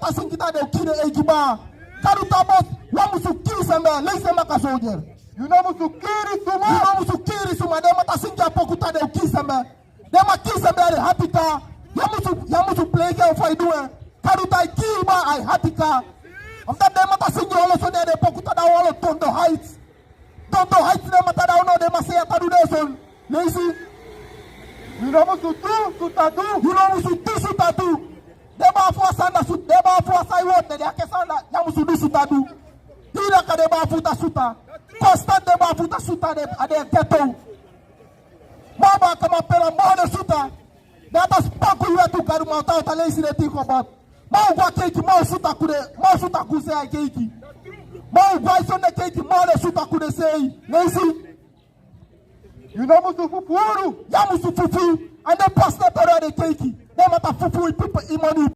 mata singita de kine ejiba. Karu tabos vamos ukiri samba leise makasojer. Yunamusukiri suma. Yunamusukiri suma de mata singia pokuta de ukiri samba. De makiri samba de hapika. Yamusu play ke ofai duwe. Karu tai kiba ai hapika. Amda de mata singia olo so de pokuta da olo tondo heights. Tondo heights de mata da ono de masaya tadu de son. Leisi. Yunamusutu sutatu. Yunamusutu sutatu. Deba fua sanda sut. Deba fua sai wote de ake sanda. Yamusutu sutatu. Hila ka deba futa suta. Constant deba futa suta de ade keto. Baba kama pela mbone suta. Data spaku yetu karu mauta uta leisi de tiko bab. Mau gwa keiki mau suta kude. Mau suta kuse ai keiki. Mau gwa isone keiki mau le suta kude sei. Leisi. Yunamusufufuru. Yamusufufu. And the pastor de keiki. They mata fufu ipipa imani.